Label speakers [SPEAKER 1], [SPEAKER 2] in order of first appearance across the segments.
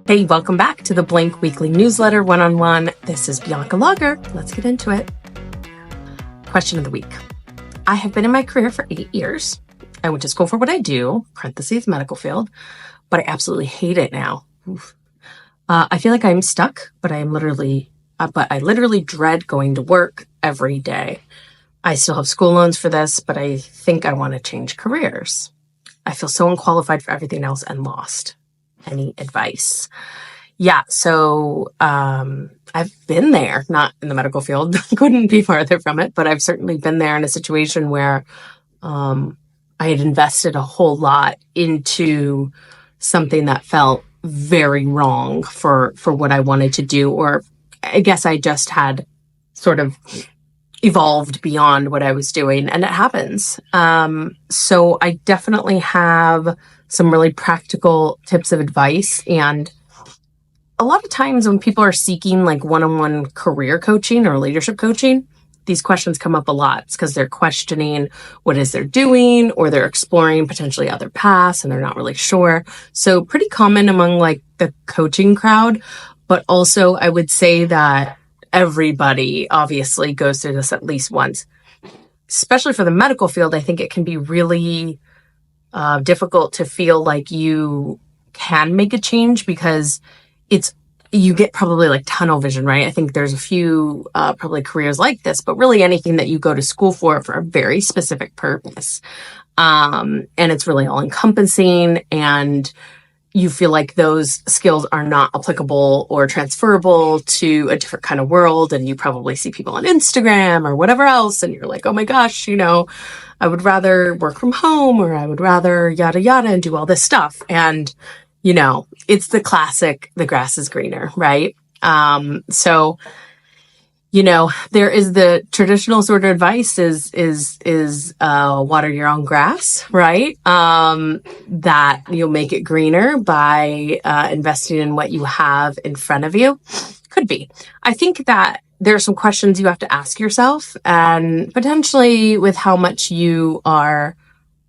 [SPEAKER 1] Hey, welcome back to the Blank Weekly Newsletter One-on-One. This is Bianca Lager. Let's get into it. Question of the week. I have been in my career for 8 years. I went to school for what I do, parentheses, medical field, but I absolutely hate it now. I feel like I'm stuck, but I literally dread going to work every day. I still have school loans for this, but I think I want to change careers. I feel so unqualified for everything else and lost. Any advice? Yeah, so I've been there, not in the medical field, couldn't be farther from it, but I've certainly been there in a situation where I had invested a whole lot into something that felt very wrong for what I wanted to do, or I guess I just had sort of evolved beyond what I was doing, and it happens. So I definitely have some really practical tips of advice. And a lot of times when people are seeking like one-on-one career coaching or leadership coaching, these questions come up a lot. It's because they're questioning what is they're doing, or they're exploring potentially other paths and they're not really sure. So pretty common among like the coaching crowd, but also I would say that everybody obviously goes through this at least once. Especially for the medical field, I think it can be really difficult to feel like you can make a change because you get probably like tunnel vision, right? I think there's a few probably careers like this, but really anything that you go to school for a very specific purpose. And it's really all encompassing, and you feel like those skills are not applicable or transferable to a different kind of world. And you probably see people on Instagram or whatever else, and you're like, oh my gosh, I would rather work from home, or I would rather yada yada and do all this stuff. And, it's the classic, the grass is greener, right? So, there is the traditional sort of advice is water your own grass, right? That you'll make it greener by investing in what you have in front of you. Could be. I think that there are some questions you have to ask yourself, and potentially with how much you are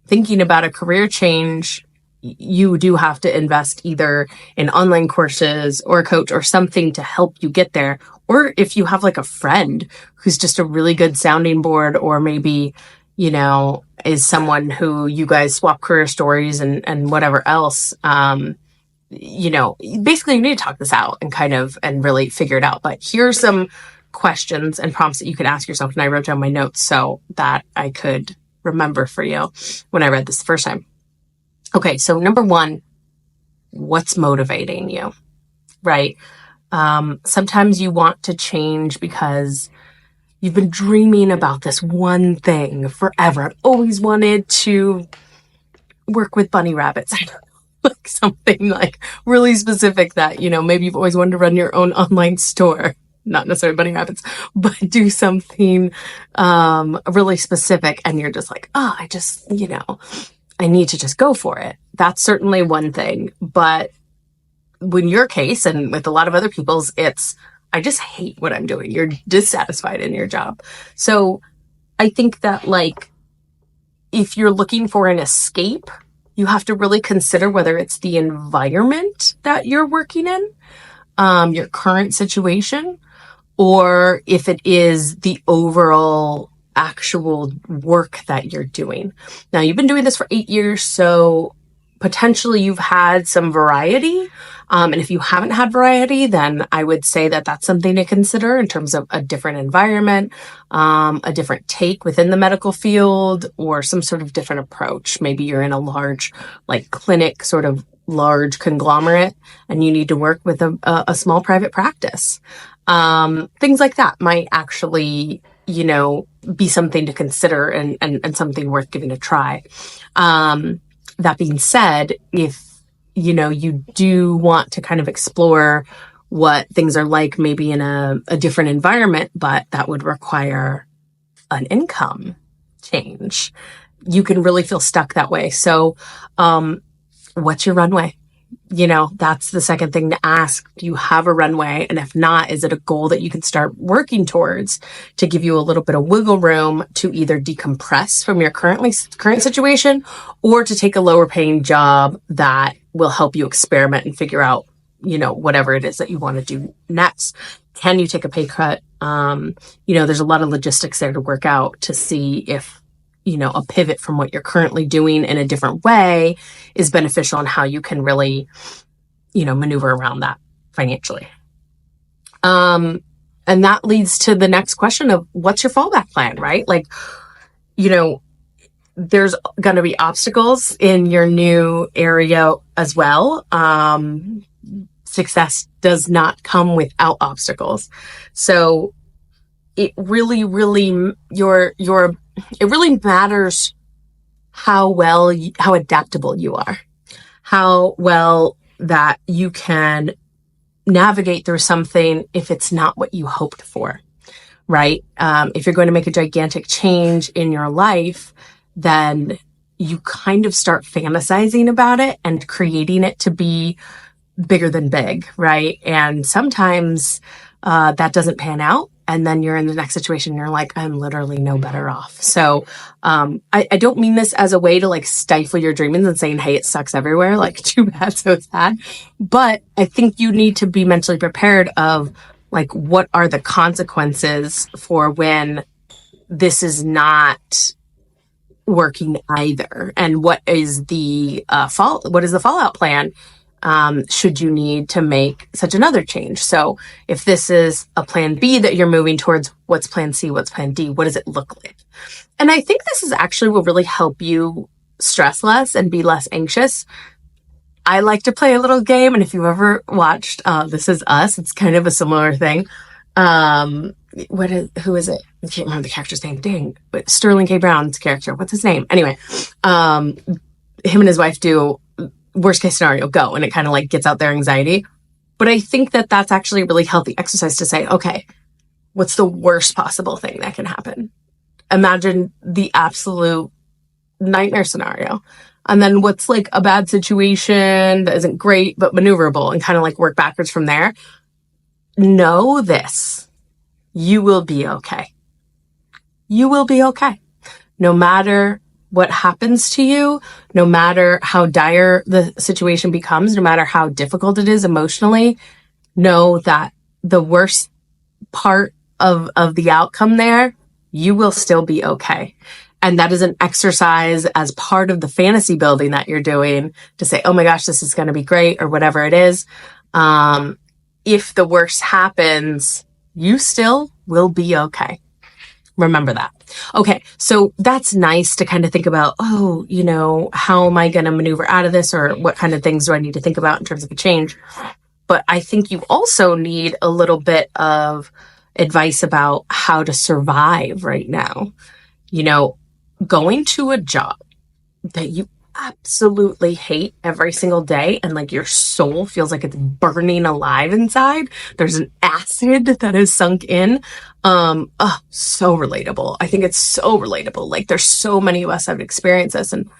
[SPEAKER 1] thinking about a career change, you do have to invest either in online courses or a coach or something to help you get there. Or if you have like a friend who's just a really good sounding board, or maybe, is someone who you guys swap career stories and whatever else, basically you need to talk this out and really figure it out. But here's some questions and prompts that you can ask yourself. And I wrote down my notes so that I could remember for you when I read this the first time. Okay, so number one, what's motivating you, right? Sometimes you want to change because you've been dreaming about this one thing forever. I've always wanted to work with bunny rabbits. Like something like really specific that, maybe you've always wanted to run your own online store. Not necessarily bunny rabbits, but do something really specific. And you're just like, I need to just go for it. That's certainly one thing. But in your case, and with a lot of other people's, it's, I just hate what I'm doing. You're dissatisfied in your job. So I think that if you're looking for an escape, you have to really consider whether it's the environment that you're working in, your current situation, or if it is the overall actual work that you're doing. Now, you've been doing this for 8 years, so potentially you've had some variety. And if you haven't had variety, then I would say that that's something to consider in terms of a different environment, a different take within the medical field, or some sort of different approach. Maybe you're in a large, clinic, sort of large conglomerate, and you need to work with a small private practice. Things like that might actually, be something to consider and something worth giving a try. That being said, if, you do want to kind of explore what things are like maybe in a different environment, but that would require an income change, you can really feel stuck that way. So, what's your runway? That's the second thing to ask. Do you have a runway? And if not, is it a goal that you can start working towards to give you a little bit of wiggle room to either decompress from your current situation, or to take a lower paying job that will help you experiment and figure out whatever it is that you want to do next. Can you take a pay cut? There's a lot of logistics there to work out to see if, a pivot from what you're currently doing in a different way is beneficial and how you can really, maneuver around that financially. And that leads to the next question of what's your fallback plan, right? Like, there's going to be obstacles in your new area as well. Success does not come without obstacles. So it really, really, it really matters how adaptable you are, how well that you can navigate through something if it's not what you hoped for, right? If you're going to make a gigantic change in your life, then you kind of start fantasizing about it and creating it to be bigger than big, right? And sometimes that doesn't pan out. And then you're in the next situation and you're like, I'm literally no better off. So I don't mean this as a way to like stifle your dreamings and saying, hey, it sucks everywhere. Like, too bad, so sad. But I think you need to be mentally prepared of like, what are the consequences for when this is not working either? And what is the fallout plan? Should you need to make such another change? So if this is a plan B that you're moving towards, what's plan C? What's plan D? What does it look like? And I think this is actually will really help you stress less and be less anxious. I like to play a little game. And if you've ever watched This Is Us, it's kind of a similar thing. Who is it? I can't remember the character's name. Dang, but Sterling K. Brown's character. What's his name? Anyway, him and his wife do worst case scenario, go. And it kind of like gets out their anxiety. But I think that that's actually a really healthy exercise to say, okay, what's the worst possible thing that can happen? Imagine the absolute nightmare scenario. And then what's like a bad situation that isn't great, but maneuverable, and kind of like work backwards from there. Know this, you will be okay. You will be okay. No matter what happens to you, no matter how dire the situation becomes, no matter how difficult it is emotionally, know that the worst part of the outcome there, you will still be okay. And that is an exercise as part of the fantasy building that you're doing to say, oh my gosh, this is going to be great, or whatever it is. If the worst happens, you still will be okay. Remember that. Okay, so that's nice to kind of think about, how am I going to maneuver out of this, or what kind of things do I need to think about in terms of a change? But I think you also need a little bit of advice about how to survive right now. Going to a job that you absolutely hate every single day and like your soul feels like it's burning alive inside. There's an acid that has sunk in. So relatable. I think it's so relatable. Like there's so many of us that have experienced this. And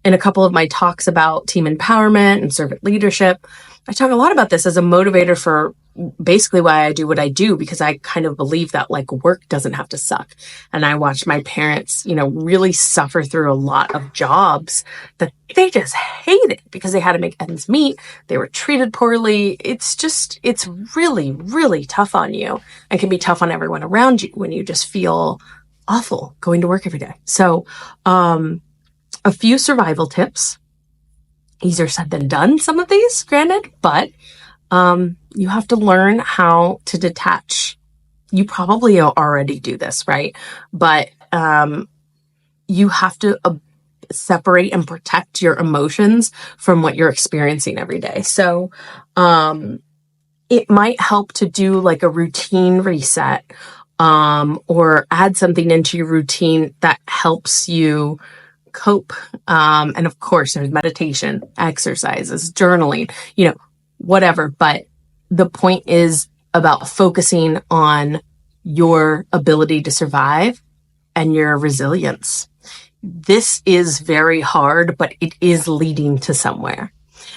[SPEAKER 1] in a couple of my talks about team empowerment and servant leadership, I talk a lot about this as a motivator for basically why I do what I do, because I kind of believe that like work doesn't have to suck. And I watched my parents, really suffer through a lot of jobs that they just hated because they had to make ends meet. They were treated poorly. It's really, really tough on you, and can be tough on everyone around you when you just feel awful going to work every day. So, a few survival tips. Easier said than done, some of these, granted, but you have to learn how to detach. You probably already do this, right? But you have to separate and protect your emotions from what you're experiencing every day. So it might help to do like a routine reset, or add something into your routine that helps you cope. And of course, there's meditation, exercises, journaling, whatever. But the point is about focusing on your ability to survive and your resilience. This is very hard, but it is leading to somewhere.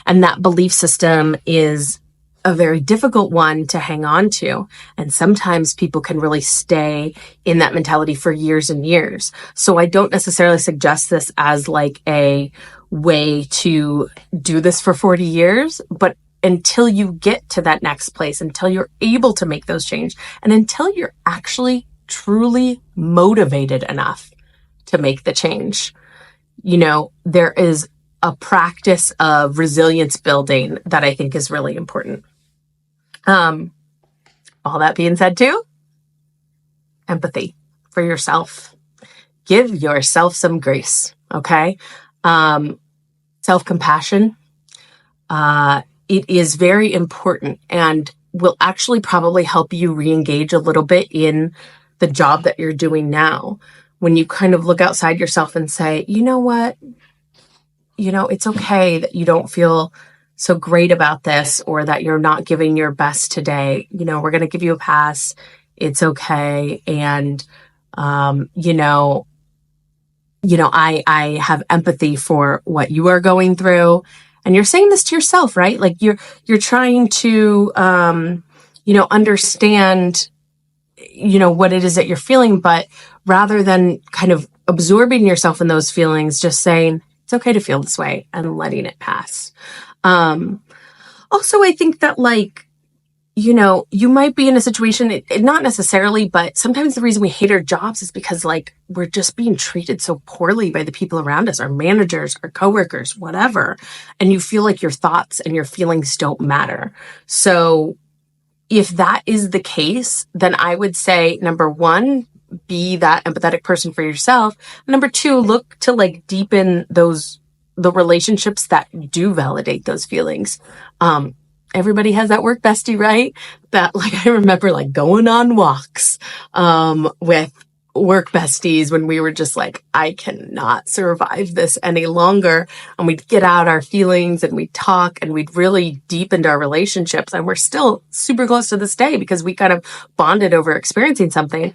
[SPEAKER 1] And that belief system is a very difficult one to hang on to. And sometimes people can really stay in that mentality for years and years. So I don't necessarily suggest this as like a way to do this for 40 years, but until you get to that next place, until you're able to make those changes, and until you're actually truly motivated enough to make the change. There is a practice of resilience building that I think is really important. All that being said too, empathy for yourself. Give yourself some grace, okay? Self-compassion. It is very important and will actually probably help you re-engage a little bit in the job that you're doing now. When you kind of look outside yourself and say, you know what? It's okay that you don't feel so great about this or that you're not giving your best today. We're going to give you a pass. It's okay. And, I have empathy for what you are going through. And you're saying this to yourself, right? Like you're trying to, understand, what it is that you're feeling, but rather than kind of absorbing yourself in those feelings, just saying it's okay to feel this way and letting it pass. Also, I think that you might be in a situation, not necessarily, but sometimes the reason we hate our jobs is because we're just being treated so poorly by the people around us, our managers, our coworkers, whatever. And you feel like your thoughts and your feelings don't matter. So if that is the case, then I would say, number one, be that empathetic person for yourself. Number two, look to deepen the relationships that do validate those feelings. Everybody has that work bestie, right? That I remember going on walks, with work besties when we were just I cannot survive this any longer. And we'd get out our feelings and we'd talk and we'd really deepened our relationships. And we're still super close to this day because we kind of bonded over experiencing something.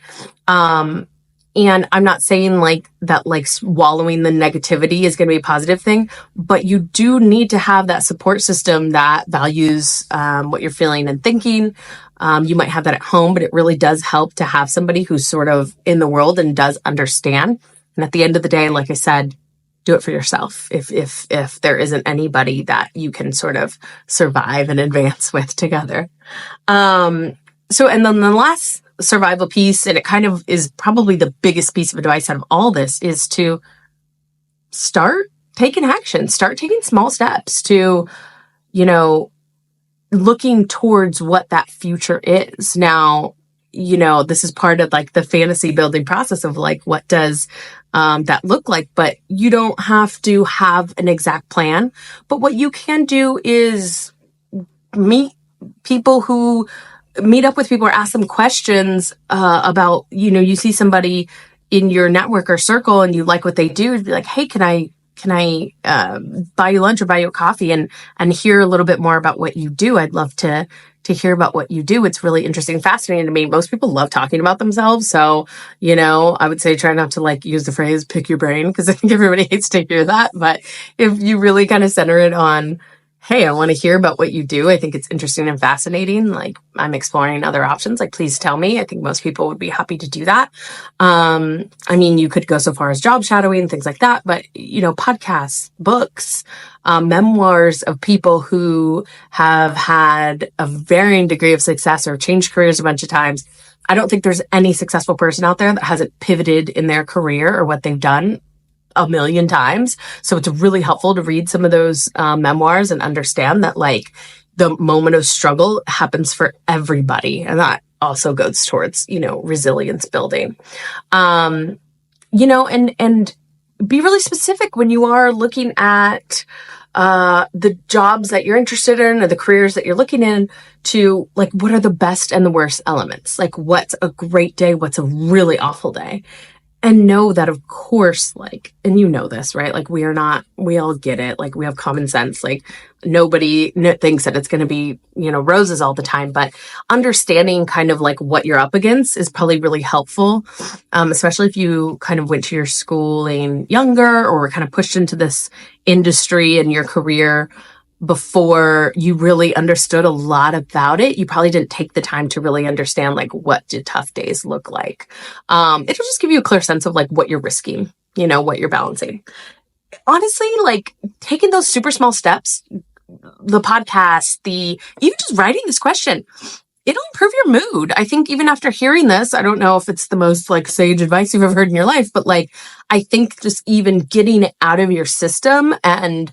[SPEAKER 1] And I'm not saying that swallowing the negativity is going to be a positive thing, but you do need to have that support system that values what you're feeling and thinking. You might have that at home, but it really does help to have somebody who's sort of in the world and does understand. And at the end of the day, like I said, do it for yourself. If there isn't anybody that you can sort of survive and advance with together. And then the last survival piece, and it kind of is probably the biggest piece of advice out of all this, is to start taking action, start taking small steps to, looking towards what that future is. Now, this is part of the fantasy building process of what does that look like, but you don't have to have an exact plan. But what you can do is meet up with people or ask them questions about, you see somebody in your network or circle and you like what they do, be like, hey, can I buy you lunch or buy you a coffee and hear a little bit more about what you do? I'd love to hear about what you do. It's really interesting and fascinating to me. Most people love talking about themselves. So, I would say try not to use the phrase pick your brain, because I think everybody hates to hear that. But if you really kind of center it on, hey, I want to hear about what you do. I think it's interesting and fascinating. I'm exploring other options. Please tell me. I think most people would be happy to do that. You could go so far as job shadowing, things like that. But, podcasts, books, memoirs of people who have had a varying degree of success or changed careers a bunch of times. I don't think there's any successful person out there that hasn't pivoted in their career or what they've done a million times. So it's really helpful to read some of those memoirs and understand that the moment of struggle happens for everybody. And that also goes towards, resilience building. And be really specific when you are looking at the jobs that you're interested in or the careers that you're looking in to what are the best and the worst elements? What's a great day? What's a really awful day? And know that, of course, and this, right? We all get it. We have common sense. Nobody thinks that it's going to be, roses all the time, but understanding kind of what you're up against is probably really helpful. Especially if you kind of went to your schooling younger or were kind of pushed into this industry and your career before you really understood a lot about it. You probably didn't take the time to really understand what do tough days look like. It'll just give you a clear sense of what you're risking, what you're balancing. Honestly, taking those super small steps, the podcast, even just writing this question, it'll improve your mood. I think even after hearing this, I don't know if it's the most like sage advice you've ever heard in your life, but like, I think just even getting it out of your system and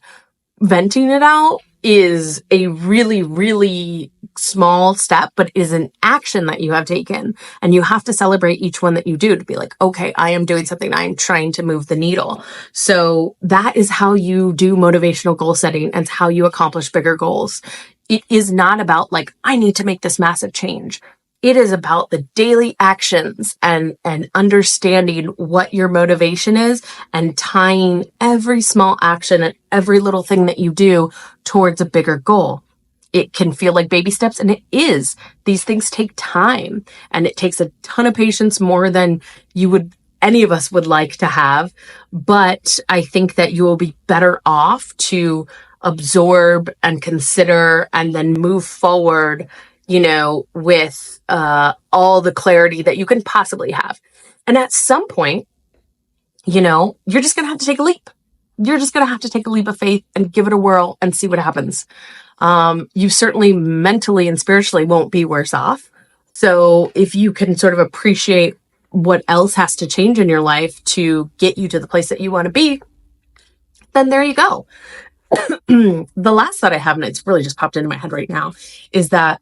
[SPEAKER 1] venting it out is a really, really small step, but is an action that you have taken. And you have to celebrate each one that you do to be like, okay, I am doing something. I am trying to move the needle. So that is how you do motivational goal setting and how you accomplish bigger goals. It is not about like, I need to make this massive change. It is about the daily actions and understanding what your motivation is and tying every small action and every little thing that you do towards a bigger goal. It can feel like baby steps, and it is. These things take time, and it takes a ton of patience, more than any of us would like to have. But I think that you will be better off to absorb and consider and then move forward, with all the clarity that you can possibly have. And at some point, you're just going to have to take a leap. You're just going to have to take a leap of faith and give it a whirl and see what happens. You certainly mentally and spiritually won't be worse off. So if you can sort of appreciate what else has to change in your life to get you to the place that you want to be, then there you go. The last thought I have, and it's really just popped into my head right now, is that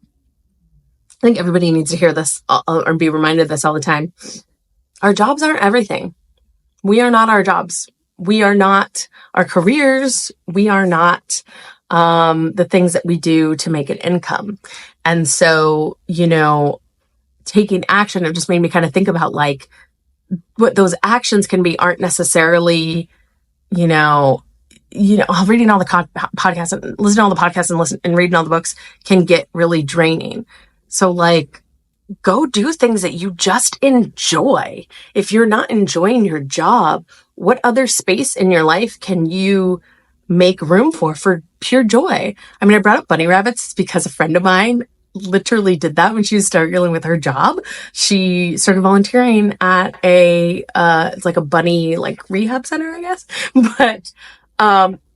[SPEAKER 1] I think everybody needs to hear this or be reminded of this all the time. Our jobs aren't everything. We are not our jobs. We are not our careers. We are not the things that we do to make an income. And so, taking action, it just made me kind of think about like what those actions can be aren't necessarily, reading all the podcasts and listening to all the podcasts and reading all the books can get really draining. So like, go do things that you just enjoy. If you're not enjoying your job, what other space in your life can you make room for pure joy? I mean, I brought up bunny rabbits because a friend of mine literally did that when she was struggling with her job. She started volunteering at it's like a bunny like rehab center, I guess. But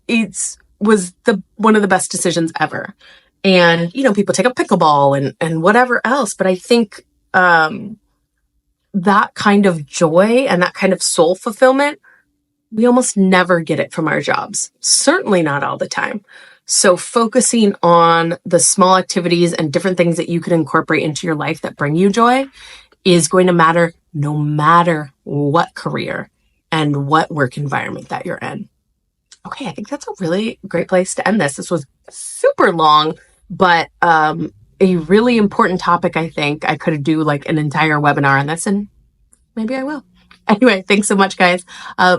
[SPEAKER 1] it was one of the best decisions ever. And, people take up pickleball and whatever else. But I think that kind of joy and that kind of soul fulfillment, we almost never get it from our jobs. Certainly not all the time. So focusing on the small activities and different things that you can incorporate into your life that bring you joy is going to matter no matter what career and what work environment that you're in. Okay, I think that's a really great place to end this. This was super long, but a really important topic. I think I could do like an entire webinar on this, and maybe I will. Anyway, thanks so much, guys.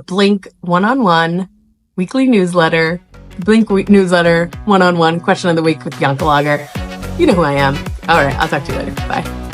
[SPEAKER 1] Blink one-on-one weekly newsletter, Blink newsletter, one-on-one question of the week with Bianca Lager. You know who I am. All right, I'll talk to you later. Bye.